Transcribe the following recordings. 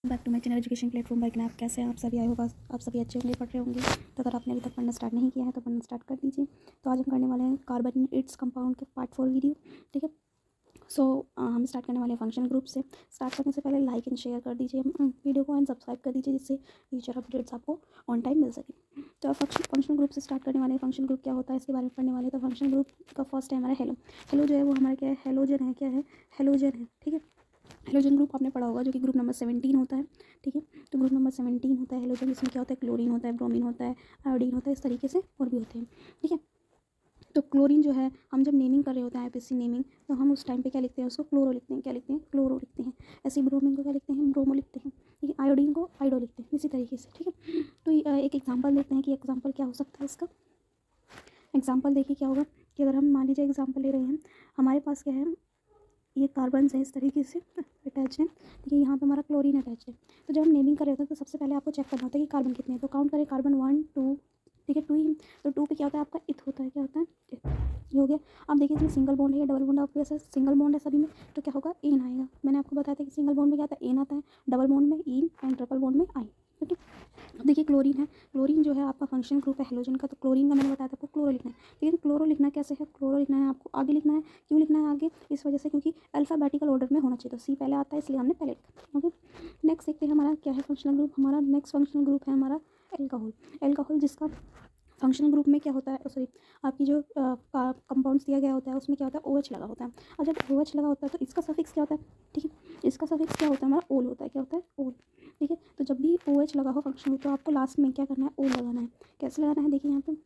Back to my channel education platform by आप कैसे हैं आप सभी? आई होगा आप सभी अच्छे होंगे, पढ़ रहे होंगे। तो अगर आपने अभी तक पढ़ना स्टार्ट नहीं किया है तो पढ़ना स्टार्ट कर दीजिए। तो आज हम करने वाले हैं कार्बन इट्स कंपाउंड के पार्ट 4 वीडियो। ठीक है, सो हम स्टार्ट करने वाले हैं फंक्शन ग्रुप से। स्टार्ट करने से पहले लाइक एंड शेयर कर दीजिए वीडियो को एंड सब्सक्राइब कर दीजिए, जिससे फ्यूचर अपडेट्स आपको ऑन टाइम मिल सके। तो अब फंक्शन ग्रुप से स्टार्ट करने वाले हैं। फंक्शन ग्रुप क्या होता है इसके बारे में पढ़ने वाले हैं। तो फंक्शन ग्रुप का फर्स्ट है हमारा हेलो। हेलो जो है वो हमारा क्या है, हेलोजन है। क्या है? हेलोजन है। ठीक है, हेलोजन ग्रुप आपने पढ़ा होगा, जो कि ग्रुप नंबर 17 होता है। ठीक है, तो ग्रुप नंबर 17 होता है हेलोजन। इसमें क्या होता है, क्लोरीन होता है, ब्रोमीन होता है, आयोडीन होता है, इस तरीके से और भी होते हैं। ठीक है, तो क्लोरीन जो है हम जब नेमिंग कर रहे होते हैं आईपीसी नेमिंग, तो हम उस टाइम पे क्या लिखते हैं, उसको क्लोरो लिखते हैं। क्या लिखते हैं? क्लोरो लिखते हैं। ऐसे ही ब्रोमीन को क्या लिखते हैं, ब्रोमो लिखते हैं। ठीक है, आयोडीन को आयोडो लिखते हैं, इसी तरीके से। ठीक है, तो एक एग्जाम्पल देखते हैं कि एग्जाम्पल क्या हो सकता है इसका। एग्जाम्पल देखिए क्या होगा कि अगर हम मान लीजिए एग्जाम्पल ले रहे हैं, हमारे पास क्या है, ये कार्बन है इस तरीके से अटैच है। ठीक है, यहाँ पे हमारा क्लोरीन अटैच है। तो जब हम नेमिंग कर रहे होते हैं तो सबसे पहले आपको चेक करना होता है कि कार्बन कितने हैं। तो काउंट करें, कार्बन 1 2। ठीक है, 2 ही। तो 2 पे क्या होता है आपका इथ होता है। क्या होता है? इथ। ये हो गया। अब देखिए इसमें सिंगल बॉन्ड है या डबल बॉन्ड है। आपके सिंगल बॉन्ड है सभी में, तो क्या होगा, एन आएगा। मैंने आपको बताया था कि सिंगल बॉन्ड में क्या आता है, एन आता है। डबल बॉन्ड में इन एंड ट्रिपल बॉन्ड में आई। ओके, अब देखिए क्लोरीन है। क्लोरीन जो है आपका फंक्शन ग्रुप है हेलोजन का। तो क्लोरीन का मैंने बताया था आपको क्लोरो लिखना है। लेकिन क्लोरो लिखना कैसे है, क्लोरो लिखना है आपको आगे लिखना है। क्यों लिखना है आगे? इस वजह से क्योंकि अल्फ़ाबेटिकल ऑर्डर में होना चाहिए। तो सी पहले आता है, इसलिए हमने पहले लिखा। ओके, नेक्स्ट देखते हैं हमारा क्या है फंक्शनल ग्रुप। हमारा नेक्स्ट फंक्शनल ग्रुप है हमारा एल्कोहल। एल्कोहल जिसका फंक्शनल ग्रुप में क्या होता है, सॉरी, आपकी जो कंपाउंड्स दिया गया होता है उसमें क्या होता है, OH लगा होता है। और जब OH लगा होता है तो इसका सफिक्स क्या होता है? ठीक है, इसका सफिक्स क्या होता है हमारा, ओल होता है। क्या होता है? ओल। ठीक है, तो जब भी OH लगा हो फंक्शनल ग्रुप, तो आपको लास्ट में क्या करना है, ओल लगाना है। कैसे लगाना है देखिए यहाँ पे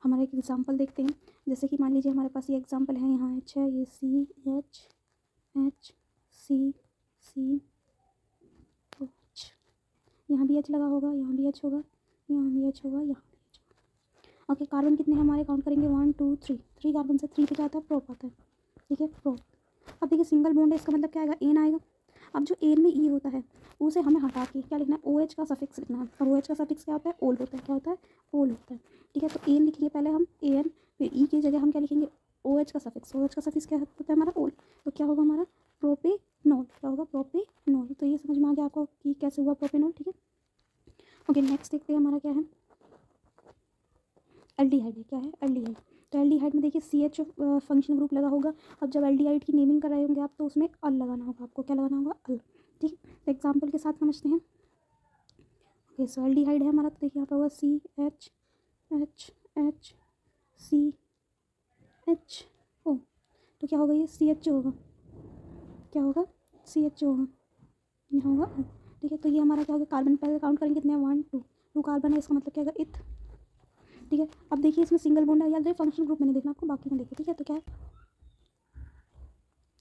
हमारा एक एग्जाम्पल देखते हैं। जैसे कि मान लीजिए हमारे पास ये एग्जाम्पल है, यहाँ H है, ये CH OH, यहाँ भी H लगा होगा, यहाँ भी H होगा, यहाँ भी H होगा, यहाँ भी H होगा। ओके, कार्बन कितने हमारे काउंट करेंगे, 1 2 3। 3 कार्बन से 3 पे क्या आता है, प्रोप आता है। ठीक है, प्रोप। अब देखिए सिंगल बॉन्ड है, इसका मतलब क्या आएगा, एन आएगा। अब जो एन में ई होता है उसे हमें हटा के क्या लिखना है, OH का सफिक्स लिखना है। और OH का सफिक्स क्या होता है, ओल होता है। क्या होता है? ओल होता है। ठीक है, तो एन लिखेंगे पहले हम, AN, फिर ई की जगह हम क्या लिखेंगे, OH का सफिक्स। OH का सफिक्स क्या होता है हमारा, ओल। तो क्या होगा हमारा, प्रोपेनॉल। क्या होगा, प्रोपेनॉल। तो ये समझ में आ गया आपको कि कैसे हुआ प्रोपेनॉल। ठीक है, ओके, नेक्स्ट देखते हैं हमारा क्या है, एल्डिहाइड है। क्या है, एल्डिहाइड। तो एल्डिहाइड में देखिए CH फंक्शन ग्रुप लगा होगा। अब जब एल्डिहाइड की नेमिंग कर रहे होंगे आप, तो उसमें अल लगाना होगा आपको। क्या लगाना होगा, अल। ठीक है, तो एग्जाम्पल के साथ समझते हैं। ओके, सो एल्डिहाइड है हमारा, तो देखिए यहाँ पे होगा CHO। तो क्या होगा, ये CH होगा। क्या होगा, CH होगा, यहाँ होगा O। ठीक है, तो ये हमारा क्या होगा, कार्बन पहले काउंट करेंगे कितने हैं, 1 2। 2 कार्बन है, इसका मतलब क्या होगा, इथ। ठीक है, अब देखिए इसमें सिंगल बॉन्ड है, याद रहे फंक्शन ग्रुप में नहीं देखना आपको, बाकी में देखो। ठीक है, तो क्या है,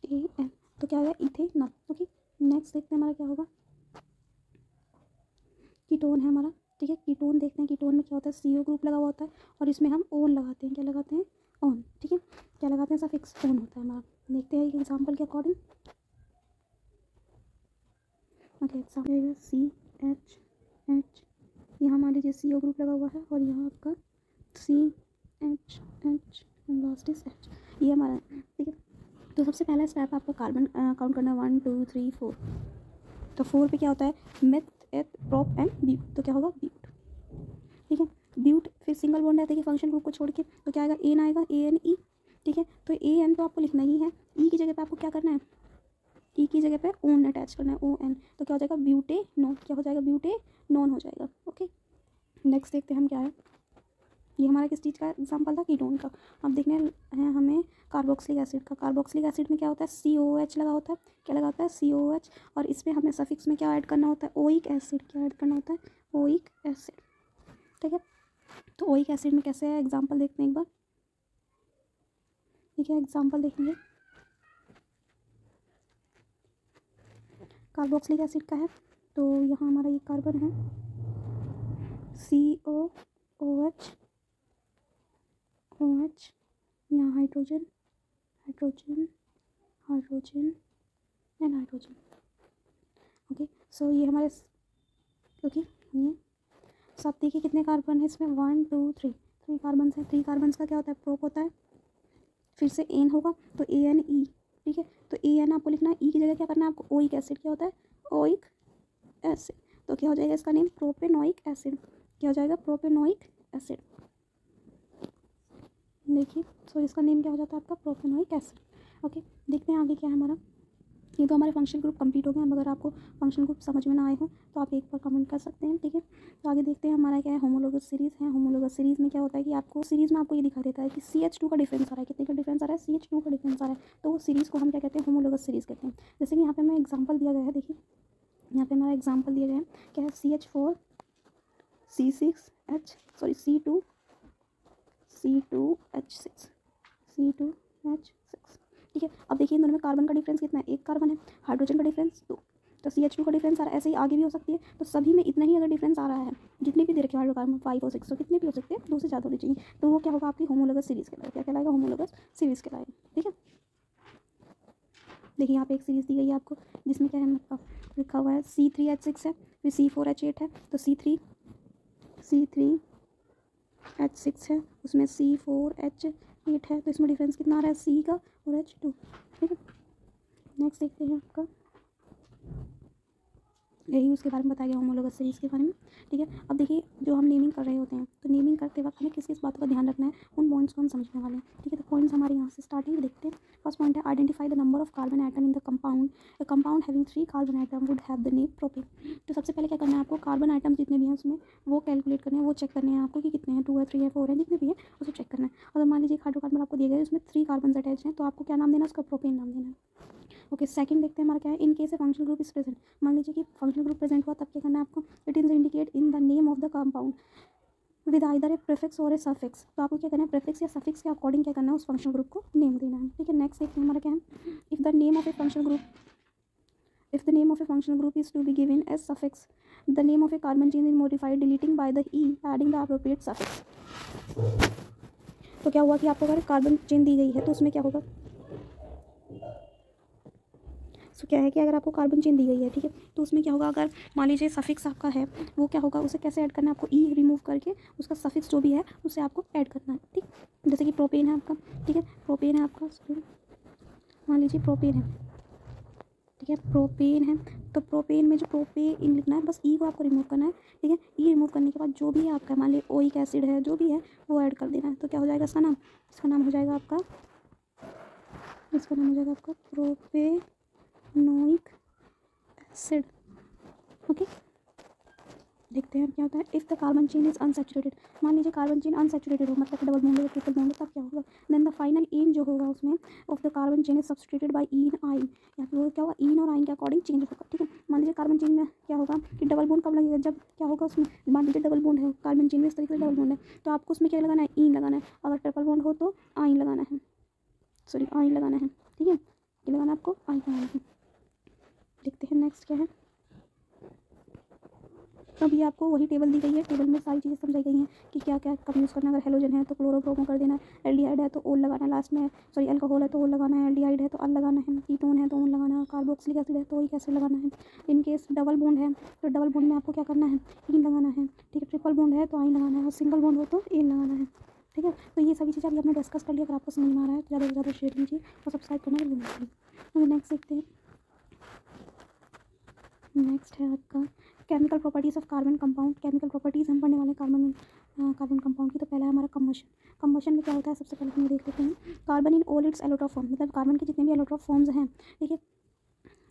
AN। तो क्या होगा, इथेनॉल। ओके, नेक्स्ट देखते हैं हमारा क्या होगा, कीटोन है हमारा। ठीक है, कीटोन देखते हैं, कीटोन में क्या होता है, CO ग्रुप लगा हुआ होता है और इसमें हम ओन लगाते हैं। क्या लगाते हैं, ऑन। ठीक है, क्या लगाते हैं, सफिक्स ओन होता है हमारा। देखते हैं एक एग्जाम्पल के अकॉर्डिंग। ओके, एग्जाम्पल CH, यहाँ मान लीजिए CO ग्रुप लगा हुआ है और यहाँ आपका CH लास्ट इज H, ये हमारा। ठीक है, तो सबसे पहला स्टेप आपको कार्बन काउंट करना है, 1 2 3 4। तो 4 पे क्या होता है, मेथ एथ प्रोप एंड ब्यूट। तो क्या होगा, ब्यूट। ठीक है, ब्यूट। फिर सिंगल बॉन्ड है, देखिए फंक्शन ग्रुप को छोड़ के, तो क्या आएगा, एन आएगा, ANE। ठीक है, तो AN तो आपको लिखना ही है। ई की जगह पे आपको क्या करना है, ई की जगह पे ओन अटैच करना है, ON। तो क्या हो जाएगा, ब्यूटेनॉन। क्या हो जाएगा, ब्यूटेनॉन हो जाएगा। ओके, नेक्स्ट देखते हैं हम क्या है। ये हमारा किस चीज़ का एग्जाम्पल था, कीटोन का। अब देखने हैं हमें कार्बोक्सिलिक एसिड का। कार्बोक्सिलिक एसिड में क्या होता है, COH लगा होता है। क्या लगा होता है, COH। और इसमें हमें सफिक्स में क्या ऐड करना होता है, ओइक एसिड। क्या ऐड करना होता है, ओइक एसिड। ठीक है, तो ओइक एसिड में कैसे है, एग्जाम्पल देखते हैं एक बार। ठीक है, एग्जाम्पल देखेंगे, कार्बोक्सिलिक एसिड का है। तो यहाँ हमारा ये कार्बन है, COOH, OH, यहाँ hydrogen hydrogen hydrogen and hydrogen. Okay, so ये हमारे, ओके, ये सब देखिए कितने कार्बन है इसमें, 1 2 3। 3 कार्बन है। 3 कार्बन का क्या होता है, प्रोप होता है। फिर से एन होगा, तो ANE। ठीक है, तो AN आपको लिखना है, ई की जगह क्या करना है आपको, ओइक एसिड। क्या होता है, ओइक एसिड। तो क्या हो जाएगा इसका नेम? Propanoic acid. क्या हो जाएगा? Propanoic acid. देखिए, सो इसका नेम क्या हो जाता है आपका? Propanoic acid. ओके, देखते हैं आगे क्या है हमारा। ये तो हमारे फंक्शनल ग्रुप कंप्लीट हो गए। अब अगर आपको फंक्शनल ग्रुप समझ में ना आए हो तो आप एक बार कमेंट कर सकते हैं, ठीक है। तो आगे देखते हैं हमारा क्या है, होमोलोगस सीरीज़ है। होमोलोगस सीरीज़ में क्या होता है कि आपको सीरीज़ में आपको ये दिखा देता है कि CH2 का डिफरेंस आ रहा है। कितने का डिफरेंस आ रहा है? CH2 का डिफरेंस आ रहा है। तो वो सीरीज़ को हम क्या कहते हैं? होमोलोगस सीरीज़ कहते हैं। जैसे कि यहाँ पे हमें एग्जाम्पल दिया गया है, देखिए यहाँ पे हमारा एग्जाम्पल दिया गया है, क्या है? CH4 C6H sorry C2H6 C2H6, ठीक है। अब देखिए इन दोनों में कार्बन का डिफरेंस कितना है? एक कार्बन है। हाइड्रोजन का डिफरेंस 2, तो CH2 का डिफरेंस आ रहा है। ऐसे ही आगे भी हो सकती है। तो सभी में इतना ही अगर डिफरेंस आ रहा है, जितने भी दे रखे हाइड्रोकार्बन 5 और 6, तो कितने भी हो सकते हैं, 2 से ज़्यादा होनी चाहिए। तो वो क्या होगा? आपकी होमोलोगस सीरीज़ कहलाएगा। क्या कहलाएगा? होमोलोगस सीरीज़ कहलाएगा, ठीक है। देखिए यहाँ पे एक सीरीज़ दी गई है आपको, जिसमें क्या है आपका लिखा हुआ है C3H6 है, फिर C4H8 है। तो C3H6 है, उसमें C4H8 है। तो इसमें डिफरेंस कितना आ रहा है? C का और H2, ठीक है। नेक्स्ट देखते हैं आपका, यही उसके बारे में बताया गया होमोलोगस सीरीज़ के बारे में, ठीक है। अब देखिए जो हम नेमिंग कर रहे होते हैं, तो नेमिंग करते वक्त हमें किस किस बातों का ध्यान रखना है, उन पॉइंट्स को हम समझने वाले हैं, ठीक है। तो पॉइंट्स हमारे यहाँ से स्टार्टिंग देखते हैं। फर्स्ट पॉइंट है identify the number of carbon atom in the compound. A compound having 3 carbon atom would have the name propane. तो सबसे पहले क्या करना है आपको? कार्बन आइटम जितने भी हैं उसमें वो कैलकुलेट करने हैं, वो चेक करने हैं आपको कि कितने हैं, 2 है, 3 है, 4 है, जितने भी है उसे चेक करना है। अगर मान लीजिए हाइड्रोकार्बन आपको दिया गया है, उसमें 3 कार्बन अटैच हैं, तो आपको क्या नाम देना है? उसका प्रोपेन नाम देना है। ओके, सेकंड देखते हैं हमारा क्या है, in case A functional group is present. मान लीजिए कि फंक्शनल ग्रुप प्रेजेंट हुआ, तब क्या करना है आपको? It is indicate in the name of the compound with either A prefix और ए सफिक्स। तो आपको क्या करना है? प्रीफिक्स या सफिक्स के अकॉर्डिंग क्या करना है? उस फंक्शनल ग्रुप को नेम देना है, ठीक है। नेक्स्ट देखते हैं हमारा क्या है, if the name of A functional group is to be given as suffix, the name of a carbon chain is modified deleting by the e, adding the appropriate suffix। तो क्या हुआ कि आपको अगर कार्बन चेन दी गई है तो उसमें क्या होगा? सो क्या है कि अगर आपको कार्बन चेन दी गई है, ठीक है, तो उसमें क्या होगा? अगर मान लीजिए सफिक्स आपका है, वो क्या होगा? उसे कैसे ऐड करना है आपको? ई रिमूव करके उसका सफिक्स जो भी है उसे आपको ऐड करना है, ठीक। जैसे कि प्रोपेन है आपका, ठीक है, प्रोपेन है आपका, मान लीजिए प्रोपेन है, ठीक है, प्रोपेन है। तो प्रोपेन में जो प्रोपेन लिखना है, बस ई को आपको रिमूव करना है, ठीक है। ई रिमूव करने के बाद जो भी है आपका, मान लीजिए ओइक एसिड है, जो भी है वो ऐड कर देना है। तो क्या हो जाएगा इसका नाम? इसका नाम हो जाएगा आपका प्रोपेनोइक एसिड, ओके। देखते हैं क्या होता है। If the carbon chain is unsaturated, मान लीजिए कार्बन चेन अनसैचुरेटेड हो, मतलब डबल बॉन्ड हो, ट्रिपल बॉन्ड हो, तब क्या होगा? देन द फाइनल इन जो होगा उसमें of the carbon chain is substituted by इन आइन, या फिर वो क्या होगा? इन और आइन के अकॉर्डिंग चेंज होगा, ठीक है। मान लीजिए कार्बन चेन में क्या होगा कि डबल बॉन्ड कब लगेगा? जब क्या होगा उसमें, मान लीजिए डबल बॉन्ड है कार्बन चेन में, इस तरीके से डबल बॉन्ड है, तो आपको उसमें क्या लगाना है? इन लगाना है। अगर ट्रिपल बॉन्ड हो तो आइन लगाना है, सॉरी आइन लगाना है, ठीक है। क्या लगाना है आपको? आइन लगाना है। देखते हैं नेक्स्ट क्या है। अब ये आपको वही टेबल दी गई है, टेबल में सारी चीज़ें समझाई गई हैं कि क्या क्या कब यूज़ करना है। अगर हेलोजन है तो क्लोरोब्रोमो कर देना है, एल्डिहाइड है तो ओल लगाना है लास्ट में, सॉरी अल्कोहल है तो ओल लगाना है, एल्डिहाइड है तो अल लगाना है, कीटोन है तो ओन लगाना है, कार्बोक्सिलिक एसिड है तो ओइक एसिड लगाना है। इन केस डबल बॉन्ड है तो डबल बॉन्ड में आपको क्या करना है? इन लगाना है, ठीक है। ट्रिपल बॉन्ड है तो आइन लगाना है, और सिंगल बॉन्ड हो तो एन लगाना है, ठीक है। तो ये सभी चीज़ें अभी हमने डिस्कस कर लिया। अगर आपको समझ में आ रहा है तो ज़्यादा से ज़्यादा शेयर कीजिए और सब्सक्राइब करना भूल मत। नेक्स्ट देखते हैं। नेक्स्ट है आपका chemical properties of carbon compound. Chemical properties हम पढ़ने वाले कार्बन कंपाउंड की। तो पहला है हमारा कंबशन में क्या होता है? सबसे पहले हम देख लेते हैं। Carbon in all it's allotrope form, मतलब कार्बन के जितने भी एलोट्रॉप फॉर्म्स हैं, ठीक है,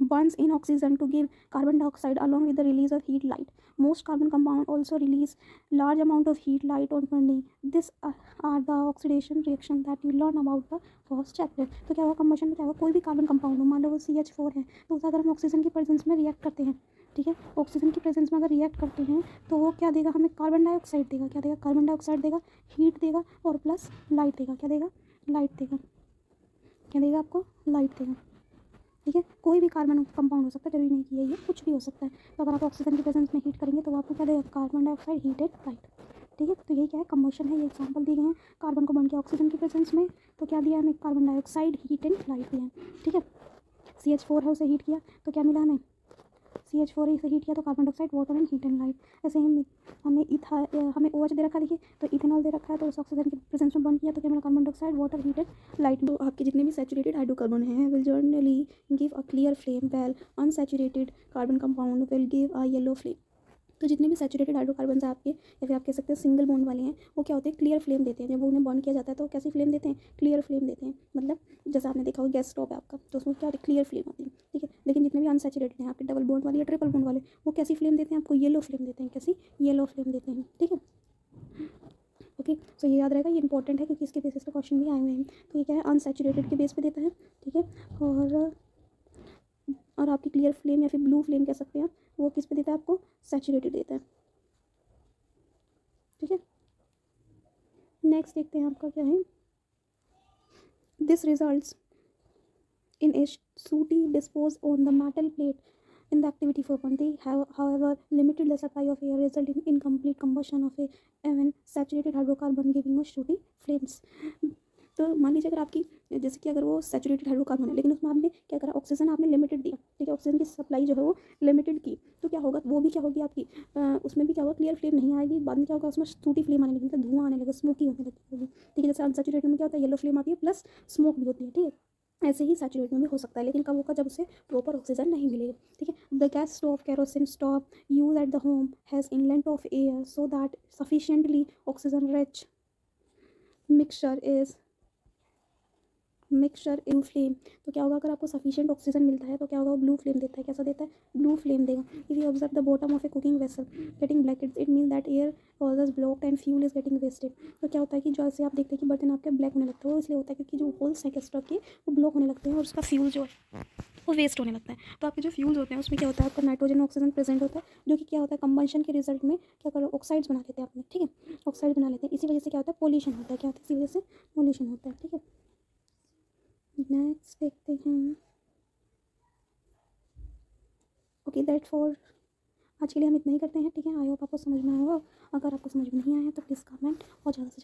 burns in oxygen to give carbon dioxide along with the release of heat light. Most carbon compound also release large amount of heat light on burning. This are the oxidation reaction that you learn about the first chapter। तो क्या होगा combustion में? क्या होगा? कोई भी carbon compound हो, मान लो वो CH4 है, तो उसे अगर हम ऑक्सीजन की प्रेजेंस में रिएक्ट करते हैं, ठीक है, ऑक्सीजन की प्रेजेंस में अगर रिएक्ट करते हैं तो वो क्या देगा हमें? कार्बन डाइऑक्साइड देगा। क्या देगा? कार्बन डाइऑक्साइड देगा, हीट देगा और प्लस लाइट देगा। क्या देगा? लाइट देगा। क्या देगा आपको? लाइट देगा, ठीक है। कोई भी कार्बन कंपाउंड हो सकता है, जरूरी नहीं कि ये कुछ भी हो सकता है। तो अगर आप ऑक्सीजन की प्रेजेंस में हीट करेंगे तो आपको क्या देगा? Carbon dioxide, heat and light, ठीक है। तो यही क्या है? कंबशन है। ये एग्जांपल दिए गए हैं। कार्बन को बन के ऑक्सीजन की प्रेजेंस में तो क्या दिया हमें? Carbon dioxide, heat and light दिया है, ठीक है। CH4 है, उसे हीट किया तो क्या मिला हमें? CH4 से हीट किया तो carbon dioxide, water and heat and light. ऐसे ही हमें हमें OH दे रखा है, देखिए तो इथेनॉल दे रखा है, तो उस ऑक्सीजन के प्रेजेंस में बॉन्ड किया तो क्या मिला, carbon dioxide, water, heat and light. तो आपके जितने भी सैचुरेटेड हाइड्रोकार्बन हैं will generally give a clear flame, well unsaturated carbon compound will give a yellow flame. तो जितने भी सैचुरेटेड हाइड्रोकार्बन हैं आपके, या फिर आप कह सकते हैं सिंगल बॉन्ड वाले हैं, वो क्या होते हैं, क्लियर फ्लेम देते हैं। जब वो उन्हें बॉन्ड किया जाता है तो कैसी फ्लेम देते हैं, क्लियर फ्लेम देते हैं। मतलब जैसे आपने देखा होगा गैस स्टोव है आपका, तो उसमें क्या होती है, क्लियर फ्लेम आती है, ठीक है। लेकिन जितने भी अनसैचुरेटेड हैं आपके, डबल बॉन्ड वाले या ट्रिपल बॉन्ड वाले, वो कैसी फ्लेम देते हैं आपको, येलो फ्लेम देते हैं। कैसी, येलो फ्लेम देते हैं, ठीक है। ओके, सो ये याद रहेगा, ये इंपॉर्टेंट है क्योंकि इसके बेसिस पे क्वेश्चन भी आए हुए हैं। तो ये क्या है, अनसैचुरेटेड के बेस पे देता है, ठीक है। और आपकी क्लियर फ्लेम या फिर ब्लू फ्लेम कह सकते हैं, वो किस पे देता है आपको, सैचुरेटेड देता है, ठीक है। नेक्स्ट देखते हैं आपका क्या है, this results in a sooty disposed on the metal plate in the activity 4.3 have however limited the supply of air, result in incomplete combustion of a even saturated hydrocarbon giving us sooty flames। तो मान लीजिए अगर आपकी, जैसे कि अगर वो saturated hydrocarbon है लेकिन उसमें आपने क्या करा, ऑक्सीजन आपने लिमिटेड दिया, ठीक है, ऑक्सीजन की सप्लाई जो है वो लिमिटेड की, तो क्या होगा, वो भी क्या होगी आपकी, उसमें भी क्या होगा, क्लियर फ्लेम नहीं आएगी। बाद में क्या होगा, उसमें सूटी फ्लेम आने लगी, मतलब धुआं आने लगा, स्मोकी होने लगती होगी, ठीक है। जैसे अनसैचुरेटेड में क्या होता है, येलो फ्लेम आती है प्लस स्मोक भी होती है, ठीक है। ऐसे ही सैचुरेट में भी हो सकता है, लेकिन कब होगा, जब उसे प्रॉपर ऑक्सीजन नहीं मिलेगा, ठीक है। The gas stove kerosene stove use at the home has inlet of air so that sufficiently oxygen rich mixture blue flame. तो क्या होगा, अगर आपको सफिशिएंट ऑक्सीजन मिलता है तो क्या होगा, वो ब्लू फ्लेम देता है। कैसा देता है, ब्लू फ्लेम देगा। If you observe the bottom of a cooking vessel getting black, it mean that air was blocked and fuel is getting wasted. तो क्या होता है कि जैसे आप देखते हैं कि बर्तन आपके ब्लैक होने लगता है, वो इसलिए होता है क्योंकि जो होल्स हैं स्टोव के वो ब्लॉक होने लगते हैं और उसका फ्यूल जो है वो वेस्ट होने लगता है। तो आपके जो फ्यूल्स होते हैं उसमें क्या होता है, आपका नाइट्रोजन ऑक्सीजन प्रेजेंट होता है, जो कि क्या होता है, कंबंशन के रिजल्ट में क्या करो, ऑक्साइड्स बना लेते हैं अपने, ठीक है, ऑक्साइड बना लेते हैं। इसी वजह से क्या होता है, पोल्यूशन होता है। क्या होता है, इसी वजह से पोल्यूशन होता है, ठीक है। नेक्स्ट देखते हैं। ओके, दैट फॉर आज के लिए हम इतना ही करते हैं, ठीक है। आई होप आपको समझ में आया होगा। अगर आपको समझ में नहीं आया तो प्लीज़ कमेंट और ज़्यादा से